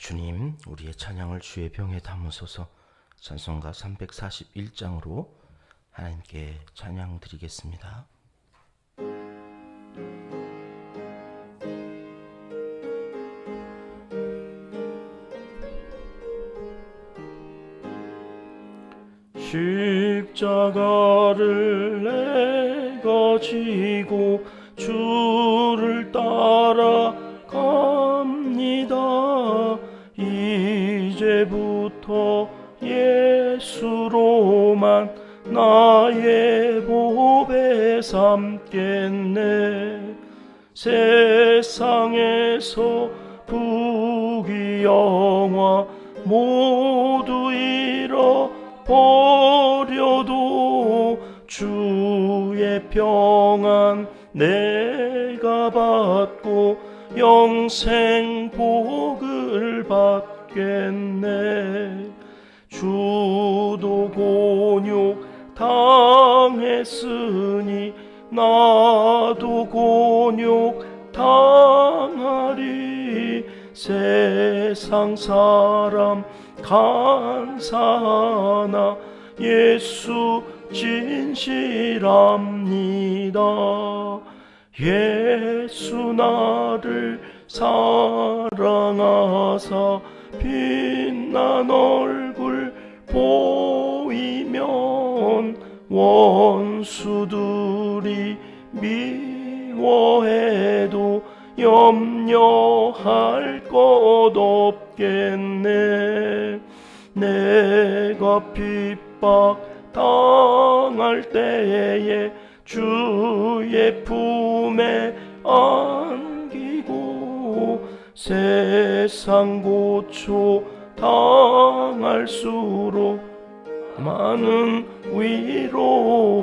주님, 우리의 찬양을 주의 병에 담으소서. 찬송가 341장으로 하나님께 찬양 드리겠습니다. 십자가를 내가 지고 주를 따라갑니다. 이제부터 예수로만 나의 보배 삼겠네. 세상에서 부귀 영화 모두 잃어버려도 주의 평안 내가 받고 영생 복을 받겠네. 주도 곤욕 당했으니 나도 곤욕 당하리. 세상 사람 간사하나 예수 진실합니다. 예수 나를 사랑하사 빛난 얼굴 보이면 원수들이 미워해도 염려할 것 없겠네. 내가 핍박 당할 때에 주의 품에 안기고 세상 고초 당할수록 많은 위로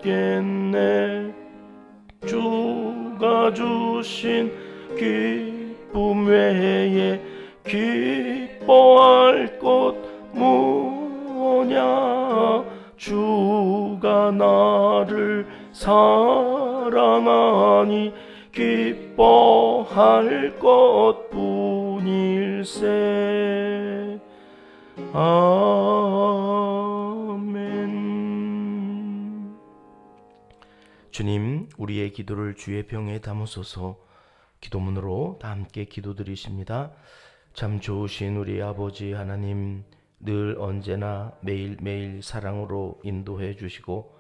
받겠네. 주가 주신 기쁨 외에 기뻐할 것 무엇냐. 주가 나를 사랑하니 기뻐할 것뿐일세. 아멘. 주님, 우리의 기도를 주의 병에 담으소서. 기도문으로 다 함께 기도드리십니다. 참 좋으신 우리 아버지 하나님, 늘 언제나 매일매일 사랑으로 인도해 주시고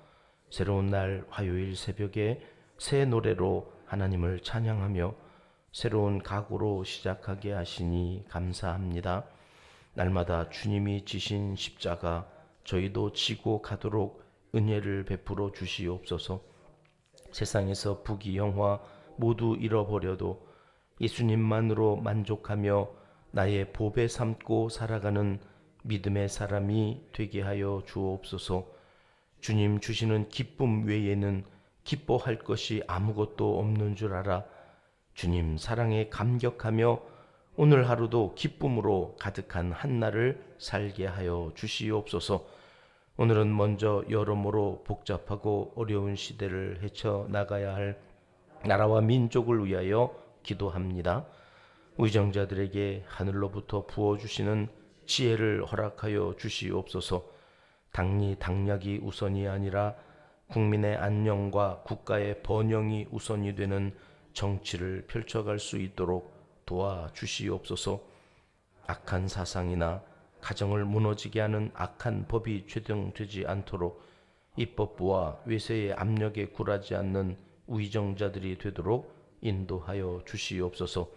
새로운 날 화요일 새벽에 새 노래로 하나님을 찬양하며 새로운 각오로 시작하게 하시니 감사합니다. 날마다 주님이 지신 십자가 저희도 지고 가도록 은혜를 베풀어 주시옵소서. 세상에서 부귀 영화 모두 잃어버려도 예수님만으로 만족하며 나의 보배 삼고 살아가는 믿음의 사람이 되게 하여 주옵소서. 주님 주시는 기쁨 외에는 기뻐할 것이 아무것도 없는 줄 알아 주님 사랑에 감격하며 오늘 하루도 기쁨으로 가득한 한날을 살게 하여 주시옵소서. 오늘은 먼저 여러모로 복잡하고 어려운 시대를 헤쳐나가야 할 나라와 민족을 위하여 기도합니다. 위정자들에게 하늘로부터 부어주시는 지혜를 허락하여 주시옵소서. 당락이 우선이 아니라 국민의 안녕과 국가의 번영이 우선이 되는 정치를 펼쳐갈 수 있도록 도와주시옵소서. 악한 사상이나 가정을 무너지게 하는 악한 법이 제정되지 않도록 입법부와 외세의 압력에 굴하지 않는 위정자들이 되도록 인도하여 주시옵소서.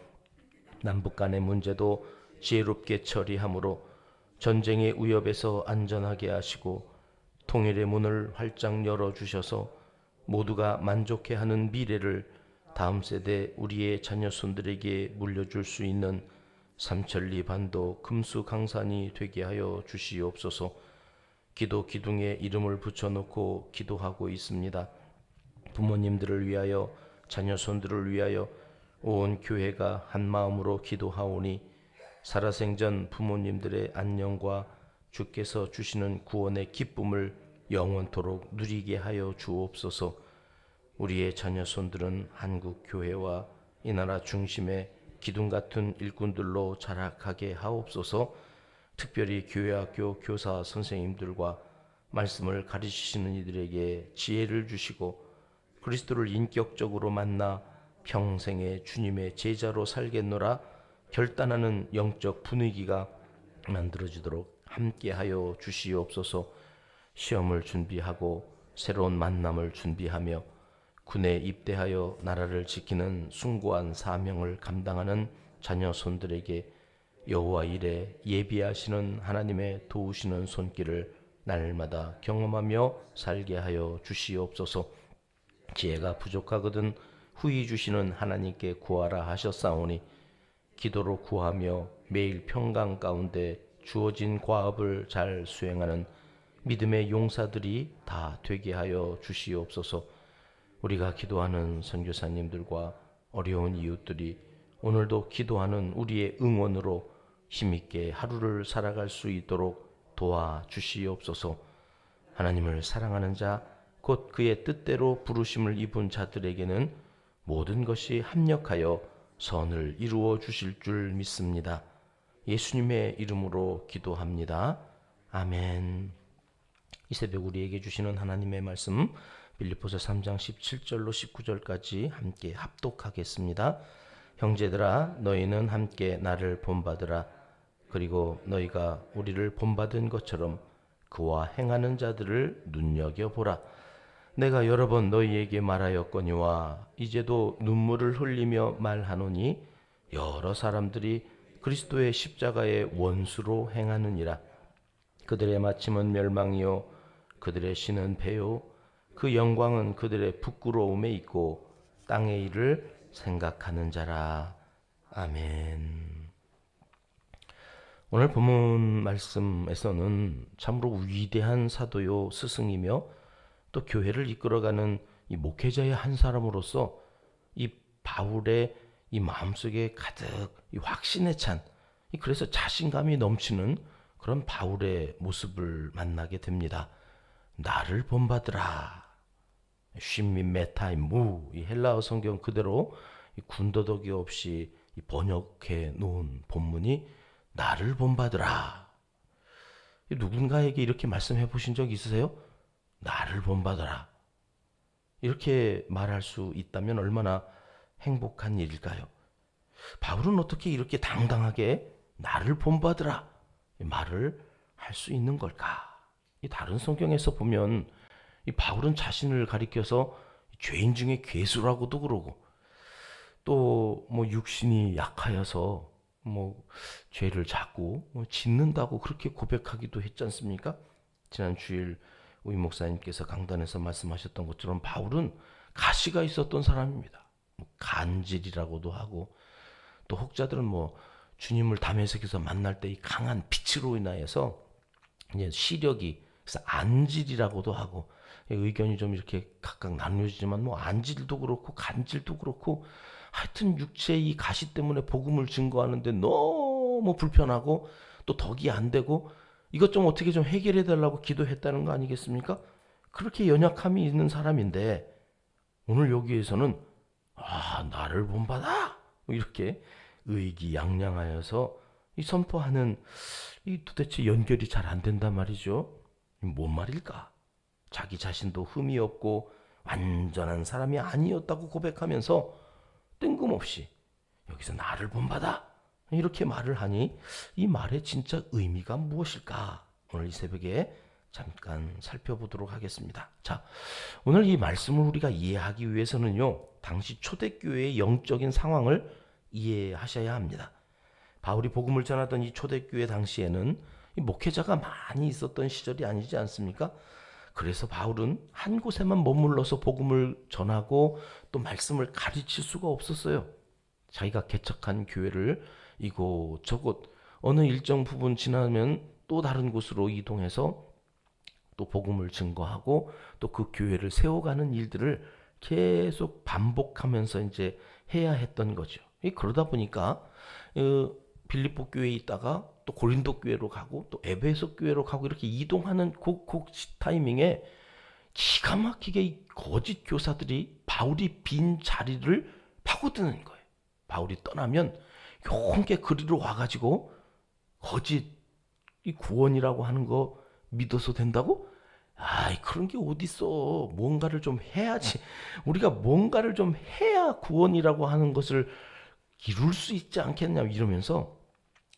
남북 간의 문제도 지혜롭게 처리함으로 전쟁의 위협에서 안전하게 하시고 통일의 문을 활짝 열어주셔서 모두가 만족해하는 미래를 다음 세대 우리의 자녀손들에게 물려줄 수 있는 삼천리 반도 금수강산이 되게 하여 주시옵소서. 기도 기둥에 이름을 붙여놓고 기도하고 있습니다. 부모님들을 위하여 자녀손들을 위하여 온 교회가 한마음으로 기도하오니 살아생전 부모님들의 안녕과 주께서 주시는 구원의 기쁨을 영원토록 누리게 하여 주옵소서. 우리의 자녀손들은 한국 교회와 이 나라 중심의 기둥 같은 일꾼들로 자라가게 하옵소서. 특별히 교회학교 교사 선생님들과 말씀을 가르치시는 이들에게 지혜를 주시고 그리스도를 인격적으로 만나 평생의 주님의 제자로 살겠노라 결단하는 영적 분위기가 만들어지도록 함께하여 주시옵소서. 시험을 준비하고 새로운 만남을 준비하며 군에 입대하여 나라를 지키는 숭고한 사명을 감당하는 자녀 손들에게 여호와 일에 예비하시는 하나님의 도우시는 손길을 날마다 경험하며 살게 하여 주시옵소서. 지혜가 부족하거든 후히 주시는 하나님께 구하라 하셨사오니 기도로 구하며 매일 평강 가운데 주어진 과업을 잘 수행하는 믿음의 용사들이 다 되게 하여 주시옵소서. 우리가 기도하는 선교사님들과 어려운 이웃들이 오늘도 기도하는 우리의 응원으로 힘있게 하루를 살아갈 수 있도록 도와주시옵소서. 하나님을 사랑하는 자, 곧 그의 뜻대로 부르심을 입은 자들에게는 모든 것이 합력하여 선을 이루어 주실 줄 믿습니다. 예수님의 이름으로 기도합니다. 아멘. 이 새벽 우리에게 주시는 하나님의 말씀 빌립보서 3장 17절로 19절까지 함께 합독하겠습니다. 형제들아 너희는 함께 나를 본받으라. 그리고 너희가 우리를 본받은 것처럼 그와 행하는 자들을 눈여겨보라. 내가 여러 번 너희에게 말하였거니와 이제도 눈물을 흘리며 말하노니 여러 사람들이 그리스도의 십자가의 원수로 행하느니라. 그들의 마침은 멸망이요 그들의 신은 배요 그 영광은 그들의 부끄러움에 있고 땅의 일을 생각하는 자라. 아멘. 오늘 본문 말씀에서는 참으로 위대한 사도요 스승이며 또 교회를 이끌어가는 이 목회자의 한 사람으로서 이 바울의 이 마음속에 가득 이 확신에 찬 그래서 자신감이 넘치는 그런 바울의 모습을 만나게 됩니다. 나를 본받으라. 쉼미 메타임 무 이 헬라어 성경 그대로 이 군더더기 없이 이 번역해 놓은 본문이 나를 본받으라. 누군가에게 이렇게 말씀해 보신 적 있으세요? 나를 본받아라. 이렇게 말할 수 있다면 얼마나 행복한 일일까요? 바울은 어떻게 이렇게 당당하게 나를 본받으라 말을 할 수 있는 걸까? 이 다른 성경에서 보면 이 바울은 자신을 가리켜서 죄인 중에 괴수라고도 그러고 또 뭐 육신이 약하여서 뭐 죄를 자꾸 짓는다고 그렇게 고백하기도 했지 않습니까? 지난 주일 우리 목사님께서 강단에서 말씀하셨던 것처럼 바울은 가시가 있었던 사람입니다. 간질이라고도 하고 또 혹자들은 뭐 주님을 담에색에서 만날 때 이 강한 빛으로 인하여서 이제 시력이 그래서 안질이라고도 하고 의견이 좀 이렇게 각각 나누어지지만 뭐 안질도 그렇고 간질도 그렇고 하여튼 육체의 이 가시 때문에 복음을 증거하는데 너무 불편하고 또 덕이 안 되고 이것 좀 어떻게 좀 해결해 달라고 기도했다는 거 아니겠습니까? 그렇게 연약함이 있는 사람인데 오늘 여기에서는 나를 본받아 이렇게 의기양양하여서 이 선포하는 이 도대체 연결이 잘 안 된단 말이죠. 뭔 말일까? 자기 자신도 흠이 없고 완전한 사람이 아니었다고 고백하면서 뜬금없이 여기서 나를 본받아 이렇게 말을 하니 이 말의 진짜 의미가 무엇일까? 오늘 이 새벽에 잠깐 살펴보도록 하겠습니다. 자, 오늘 이 말씀을 우리가 이해하기 위해서는요, 당시 초대교회의 영적인 상황을 이해하셔야 합니다. 바울이 복음을 전하던 이 초대교회 당시에는 이 목회자가 많이 있었던 시절이 아니지 않습니까? 그래서 바울은 한 곳에만 머물러서 복음을 전하고 또 말씀을 가르칠 수가 없었어요. 자기가 개척한 교회를 이곳저곳 어느 일정 부분 지나면 또 다른 곳으로 이동해서 또 복음을 증거하고 또 그 교회를 세워가는 일들을 계속 반복하면서 이제 해야 했던 거죠. 그러다 보니까 빌립보 교회에 있다가 또 고린도 교회로 가고 또 에베소 교회로 가고 이렇게 이동하는 그 타이밍에 기가 막히게 이 거짓 교사들이 바울이 빈 자리를 파고드는 거예요. 바울이 떠나면 용케 그리로 와가지고 거짓 이 구원이라고 하는 거 믿어서 된다고? 아이, 그런 게 어딨어. 뭔가를 좀 해야지. 우리가 뭔가를 좀 해야 구원이라고 하는 것을 이룰 수 있지 않겠냐 이러면서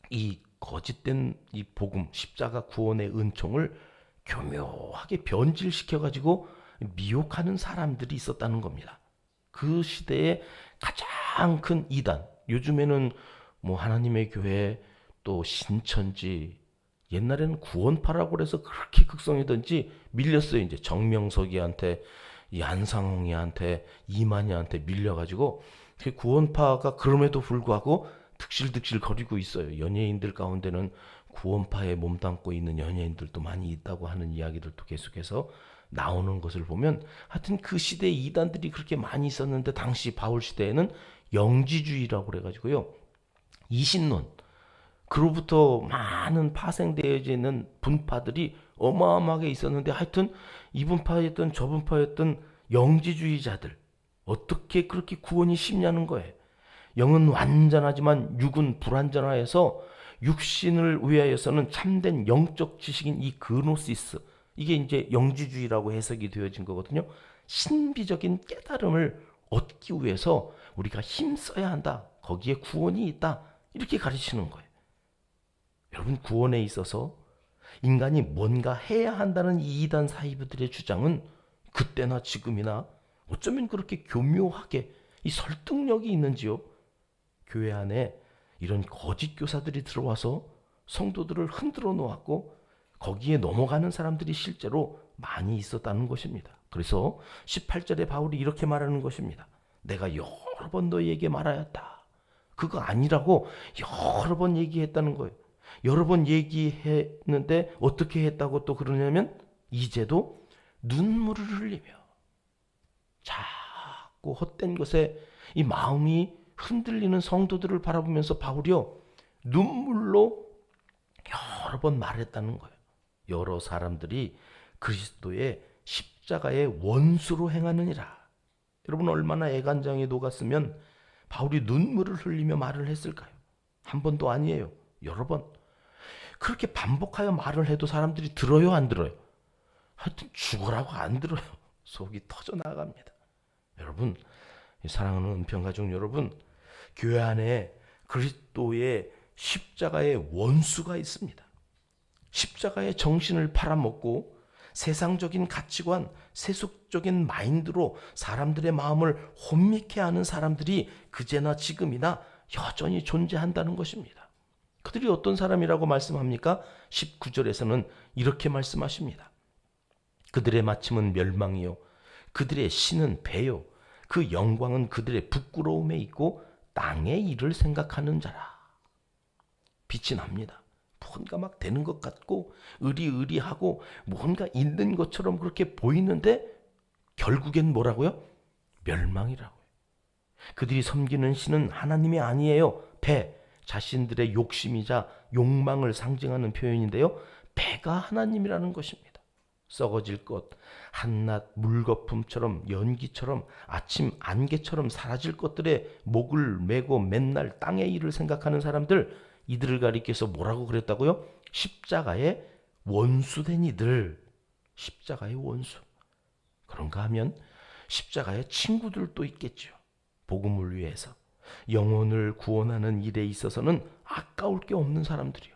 이 거짓된 이 복음, 십자가 구원의 은총을 교묘하게 변질시켜가지고 미혹하는 사람들이 있었다는 겁니다. 그 시대에 가장 큰 이단, 요즘에는 뭐 하나님의 교회, 또 신천지, 옛날에는 구원파라고 그래서 그렇게 극성이던지 밀렸어요. 이제 정명석이한테, 이 안상홍이한테, 이만희한테 밀려가지고 그 구원파가 그럼에도 불구하고 득실득실 거리고 있어요. 연예인들 가운데는 구원파에 몸담고 있는 연예인들도 많이 있다고 하는 이야기들도 계속해서 나오는 것을 보면 하여튼 그 시대에 이단들이 그렇게 많이 있었는데 당시 바울 시대에는 영지주의라고 그래가지고요. 이신론, 그로부터 많은 파생되어져 있는 분파들이 어마어마하게 있었는데 하여튼 이 분파였던 저 분파였던 영지주의자들 어떻게 그렇게 구원이 쉽냐는 거예요. 영은 완전하지만 육은 불완전하여서 육신을 위하여서는 참된 영적 지식인 이 그노시스, 이게 이제 영지주의라고 해석이 되어진 거거든요. 신비적인 깨달음을 얻기 위해서 우리가 힘써야 한다. 거기에 구원이 있다. 이렇게 가르치는 거예요. 여러분, 구원에 있어서 인간이 뭔가 해야 한다는 이 이단 사이비들의 주장은 그때나 지금이나 어쩌면 그렇게 교묘하게 이 설득력이 있는지요. 교회 안에 이런 거짓 교사들이 들어와서 성도들을 흔들어 놓았고 거기에 넘어가는 사람들이 실제로 많이 있었다는 것입니다. 그래서 18절에 바울이 이렇게 말하는 것입니다. 내가 여러 번 너희에게 말하였다. 그거 아니라고 여러 번 얘기했다는 거예요. 여러 번 얘기했는데 어떻게 했다고 또 그러냐면 이제도 눈물을 흘리며 자꾸 헛된 것에 이 마음이 흔들리는 성도들을 바라보면서 바울이요 눈물로 여러 번 말했다는 거예요. 여러 사람들이 그리스도의 십자가의 원수로 행하느니라. 여러분, 얼마나 애간장에 녹았으면 바울이 눈물을 흘리며 말을 했을까요? 한 번도 아니에요. 여러 번. 그렇게 반복하여 말을 해도 사람들이 들어요, 안 들어요? 하여튼 죽으라고 안 들어요. 속이 터져 나갑니다. 여러분, 사랑하는 은평가족 여러분, 교회 안에 그리스도의 십자가의 원수가 있습니다. 십자가의 정신을 팔아먹고 세상적인 가치관, 세속적인 마인드로 사람들의 마음을 혼미케 하는 사람들이 그제나 지금이나 여전히 존재한다는 것입니다. 그들이 어떤 사람이라고 말씀합니까? 19절에서는 이렇게 말씀하십니다. 그들의 마침은 멸망이요 그들의 신은 배요 그 영광은 그들의 부끄러움에 있고 땅의 일을 생각하는 자라. 빛이 납니다. 뭔가 막 되는 것 같고 의리의리하고 뭔가 있는 것처럼 그렇게 보이는데 결국엔 뭐라고요? 멸망이라고요. 그들이 섬기는 신은 하나님이 아니에요. 배, 자신들의 욕심이자 욕망을 상징하는 표현인데요. 배가 하나님이라는 것입니다. 썩어질 것, 한낱 물거품처럼 연기처럼 아침 안개처럼 사라질 것들에 목을 메고 맨날 땅의 일을 생각하는 사람들, 이들을 가리켜서 뭐라고 그랬다고요? 십자가의 원수된 이들. 십자가의 원수. 그런가 하면 십자가의 친구들도 있겠죠. 복음을 위해서 영혼을 구원하는 일에 있어서는 아까울 게 없는 사람들이요.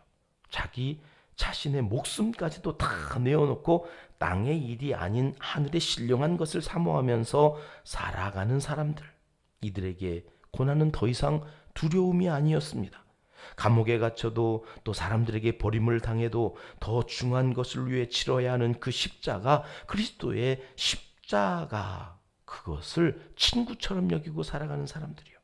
자기 자신의 목숨까지도 다 내어놓고 땅의 일이 아닌 하늘의 신령한 것을 사모하면서 살아가는 사람들. 이들에게 고난은 더 이상 두려움이 아니었습니다. 감옥에 갇혀도 또 사람들에게 버림을 당해도 더 중한 것을 위해 치러야 하는 그 십자가, 그리스도의 십자가, 그것을 친구처럼 여기고 살아가는 사람들이요.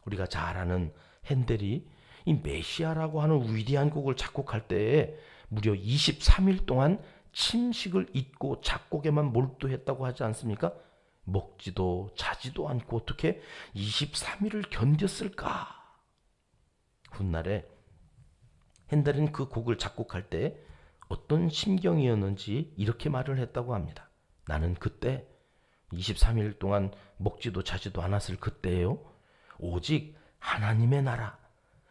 우리가 잘 아는 핸델이 이 메시아라고 하는 위대한 곡을 작곡할 때에 무려 23일 동안 침식을 잊고 작곡에만 몰두했다고 하지 않습니까? 먹지도 자지도 않고 어떻게 23일을 견뎠을까? 훗날에 핸델은 그 곡을 작곡할 때 어떤 심경이었는지 이렇게 말을 했다고 합니다. 나는 그때 23일 동안 먹지도 자지도 않았을 그때예요. 오직 하나님의 나라,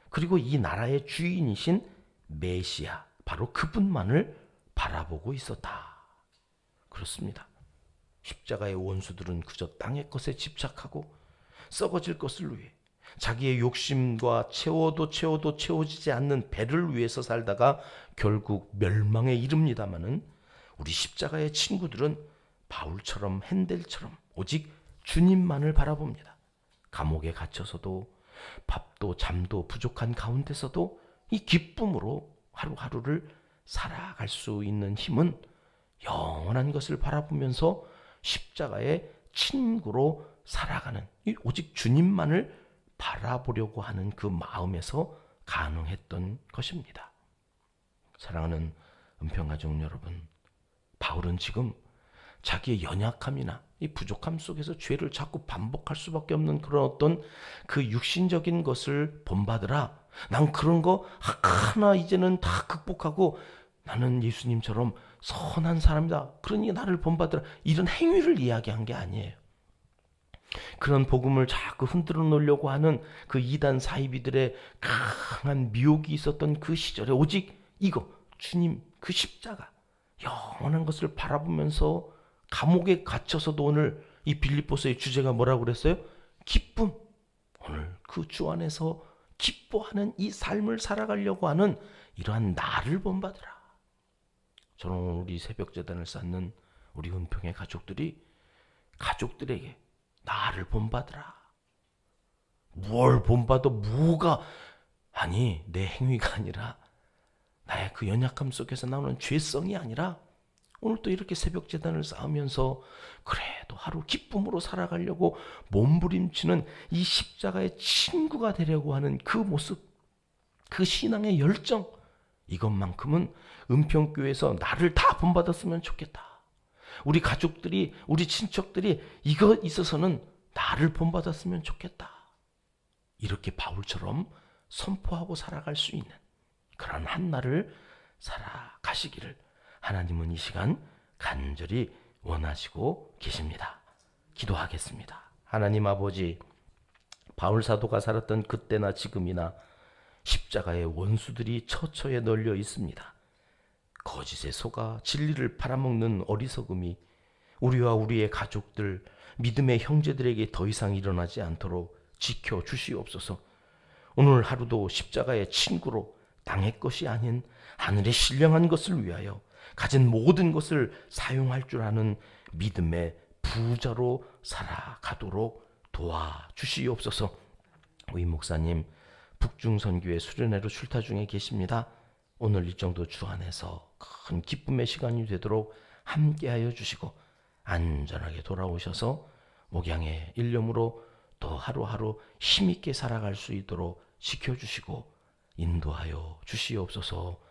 그리고 이 나라의 주인이신 메시아, 바로 그분만을 바라보고 있었다. 그렇습니다. 십자가의 원수들은 그저 땅의 것에 집착하고 썩어질 것을 위해 자기의 욕심과 채워도 채워지지 않는 배를 위해서 살다가 결국 멸망에 이릅니다마는, 우리 십자가의 친구들은 바울처럼 핸델처럼 오직 주님만을 바라봅니다. 감옥에 갇혀서도 밥도 잠도 부족한 가운데서도 이 기쁨으로 하루하루를 살아갈 수 있는 힘은 영원한 것을 바라보면서 십자가의 친구로 살아가는 오직 주님만을 바라보려고 하는 그 마음에서 가능했던 것입니다. 사랑하는 은평가족 여러분, 바울은 지금 자기의 연약함이나 이 부족함 속에서 죄를 자꾸 반복할 수밖에 없는 그런 어떤 그 육신적인 것을 본받으라, 난 그런 거 하나 이제는 다 극복하고 나는 예수님처럼 선한 사람이다, 그러니 나를 본받으라, 이런 행위를 이야기한 게 아니에요. 그런 복음을 자꾸 흔들어 놓으려고 하는 그 이단 사이비들의 강한 미혹이 있었던 그 시절에 오직 이거, 주님 그 십자가, 영원한 것을 바라보면서 감옥에 갇혀서도 오늘 이 빌립보서의 주제가 뭐라고 그랬어요? 기쁨. 오늘 그 주 안에서 기뻐하는 이 삶을 살아가려고 하는 이러한 나를 본받으라. 저는 오늘 우리 새벽재단을 쌓는 우리 은평의 가족들에게 나를 본받으라. 뭘 본받아, 뭐가, 아니 내 행위가 아니라 나의 그 연약함 속에서 나오는 죄성이 아니라 오늘 또 이렇게 새벽재단을 쌓으면서 그래도 하루 기쁨으로 살아가려고 몸부림치는 이 십자가의 친구가 되려고 하는 그 모습, 그 신앙의 열정, 이것만큼은 은평교회에서 나를 다 본받았으면 좋겠다. 우리 가족들이, 우리 친척들이 이거 있어서는 나를 본받았으면 좋겠다. 이렇게 바울처럼 선포하고 살아갈 수 있는 그런 한 날을 살아가시기를 하나님은 이 시간 간절히 원하시고 계십니다. 기도하겠습니다. 하나님 아버지, 바울 사도가 살았던 그때나 지금이나 십자가의 원수들이 처처에 널려 있습니다. 거짓에 속아 진리를 팔아먹는 어리석음이 우리와 우리의 가족들, 믿음의 형제들에게 더 이상 일어나지 않도록 지켜주시옵소서. 오늘 하루도 십자가의 친구로 땅의 것이 아닌 하늘의 신령한 것을 위하여 가진 모든 것을 사용할 줄 아는 믿음의 부자로 살아가도록 도와주시옵소서. 우리 목사님 북중선교회 수련회로 출타 중에 계십니다. 오늘 일정도 주 안에서 큰 기쁨의 시간이 되도록 함께하여 주시고 안전하게 돌아오셔서 목양의 일념으로 또 하루하루 힘있게 살아갈 수 있도록 지켜주시고 인도하여 주시옵소서.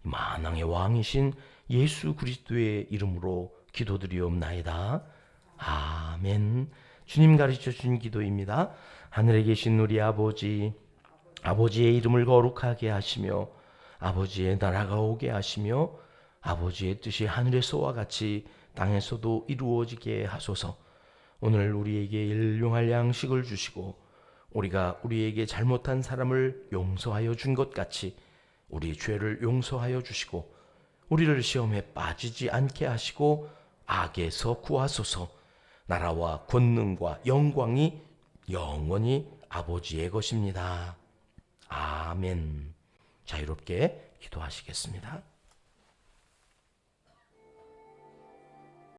만왕의 왕이신 예수 그리스도의 이름으로 기도드리옵나이다. 아멘. 주님 가르쳐 준 기도입니다. 하늘에 계신 우리 아버지, 아버지의 이름을 거룩하게 하시며 아버지의 나라가 오게 하시며 아버지의 뜻이 하늘에서와 같이 땅에서도 이루어지게 하소서. 오늘 우리에게 일용할 양식을 주시고 우리가 우리에게 잘못한 사람을 용서하여 준 것 같이 우리 죄를 용서하여 주시고 우리를 시험에 빠지지 않게 하시고 악에서 구하소서. 나라와 권능과 영광이 영원히 아버지의 것입니다. 아멘. 자유롭게 기도하시겠습니다.